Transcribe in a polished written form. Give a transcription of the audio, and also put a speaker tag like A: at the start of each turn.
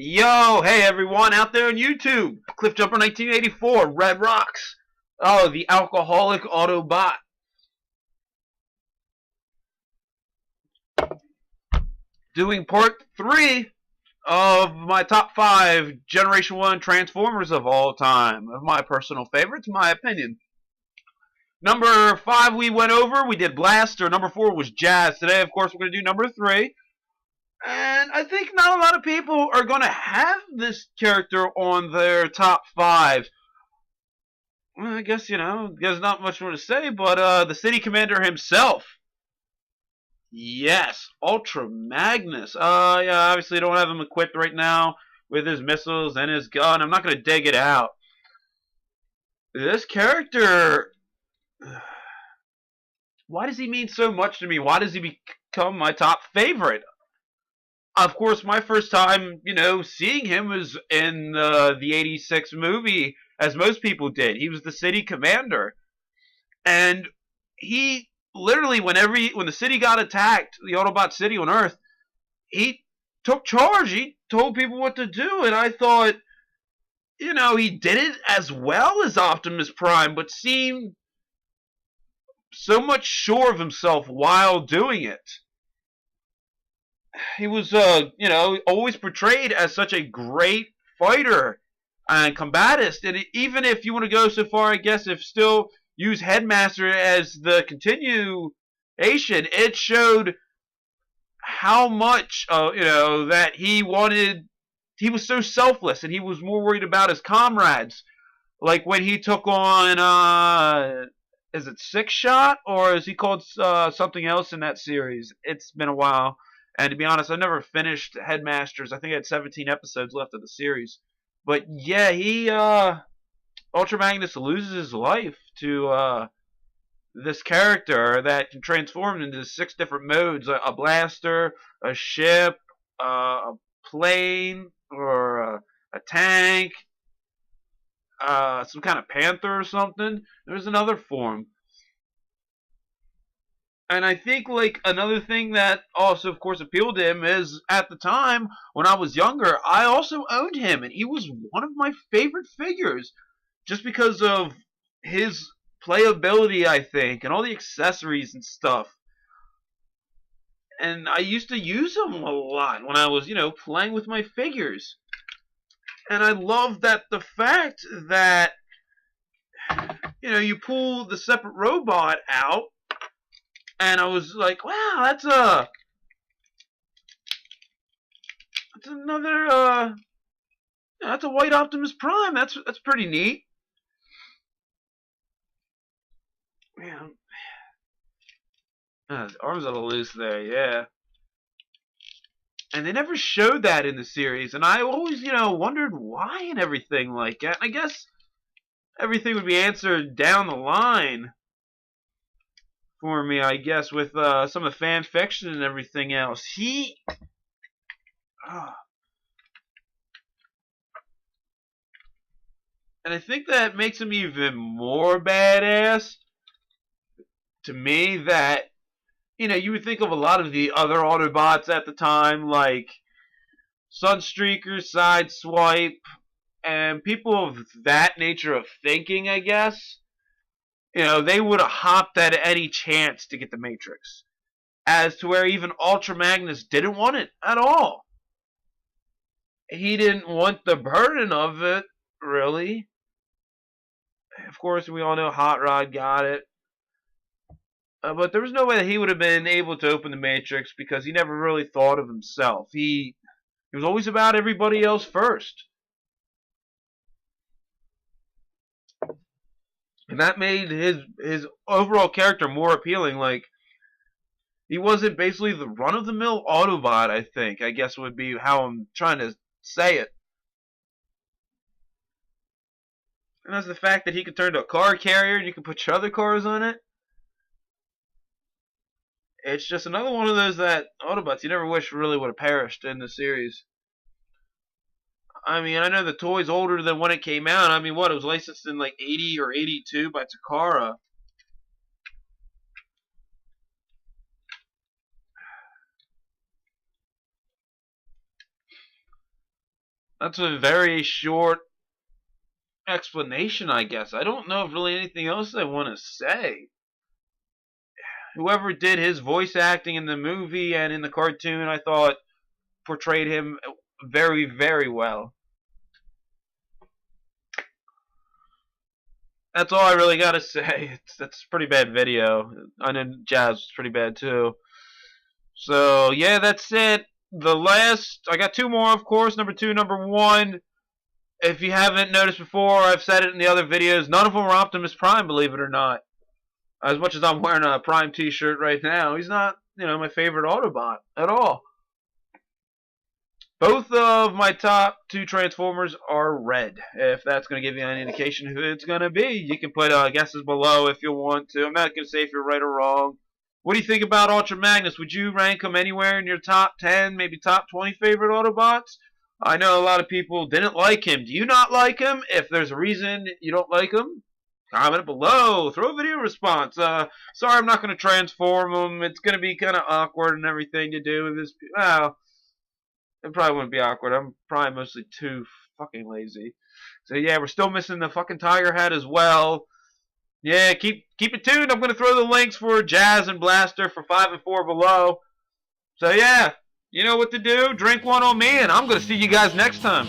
A: Yo, hey everyone out there on YouTube. Cliffjumper 1984, Red Rocks. Oh, the alcoholic Autobot. Doing part 3 of my top 5 Generation 1 Transformers of all time. Of my personal favorites, my opinion. Number 5 we went over, we did Blaster. Number 4 was Jazz. Today, of course, we're going to do number 3. And I think not a lot of people are going to have this character on their top 5. Well, I guess, there's not much more to say, but the city commander himself. Yes, Ultra Magnus. Yeah, obviously don't have him equipped right now with his missiles and his gun. I'm not going to dig it out. This character, why does he mean so much to me? Why does he become my top favorite? Of course, my first time, seeing him was in the 86 movie, as most people did. He was the city commander. And he literally, when the city got attacked, the Autobot city on Earth, he took charge. He told people what to do. And I thought, he did it as well as Optimus Prime, but seemed so much sure of himself while doing it. He was, always portrayed as such a great fighter and combatist. And even if you want to go so far, I guess, if still use Headmaster as the continuation, it showed how much, that he was so selfless and he was more worried about his comrades. Like when he took on, is it Six Shot, or is he called something else in that series? It's been a while. And to be honest, I never finished Headmasters. I think I had 17 episodes left of the series. But yeah, Ultra Magnus loses his life to this character that can transform into 6 different modes: a blaster, a ship, a plane, or a tank, some kind of panther or something. There's another form. And I think, another thing that also, of course, appealed to him is, at the time, when I was younger, I also owned him, and he was one of my favorite figures, just because of his playability, I think, and all the accessories and stuff. And I used to use him a lot when I was, playing with my figures. And I love the fact that, you pull the separate robot out, and I was like, wow, that's another, that's a white Optimus Prime. That's pretty neat. Man, his arms a little loose there, yeah. And they never showed that in the series, and I always, wondered why and everything like that. And I guess everything would be answered down the line for me, I guess, with some of the fan fiction and everything else. And I think that makes him even more badass to me, that, you would think of a lot of the other Autobots at the time, like Sunstreaker, Sideswipe, and people of that nature of thinking, I guess. They would have hopped at any chance to get the Matrix. As to where even Ultra Magnus didn't want it at all. He didn't want the burden of it, really. Of course, we all know Hot Rod got it. But there was no way that he would have been able to open the Matrix, because he never really thought of himself. He was always about everybody else first. And that made his overall character more appealing. Like, he wasn't basically the run-of-the-mill Autobot, I think. I guess would be how I'm trying to say it. And that's the fact that he could turn to a car carrier and you can put your other cars on it. It's just another one of those that Autobots you never wish really would have perished in the series. I mean, I know the toy's older than when it came out. I mean, what, it was licensed in like 80 or 82 by Takara. That's a very short explanation, I guess. I don't know if really anything else I want to say. Whoever did his voice acting in the movie and in the cartoon, I thought portrayed him very, very well. That's all I really gotta say. That's a pretty bad video. I know Jazz was pretty bad too. So yeah, that's it. The last, I got two more, of course. Number two, number one. If you haven't noticed before, I've said it in the other videos. None of them are Optimus Prime, believe it or not. As much as I'm wearing a Prime T-shirt right now, he's not, my favorite Autobot at all. Both of my top two Transformers are red. If that's going to give you any indication who it's going to be, you can put guesses below if you want to. I'm not going to say if you're right or wrong. What do you think about Ultra Magnus? Would you rank him anywhere in your top 10, maybe top 20 favorite Autobots? I know a lot of people didn't like him. Do you not like him? If there's a reason you don't like him, comment below. Throw a video response. Sorry, I'm not going to transform him. It's going to be kind of awkward and everything to do with this. Well, it probably wouldn't be awkward. I'm probably mostly too fucking lazy. So yeah, we're still missing the fucking tiger head as well. Yeah, keep it tuned. I'm going to throw the links for Jazz and Blaster for 5 and 4 below. So yeah, you know what to do. Drink one on me, and I'm going to see you guys next time.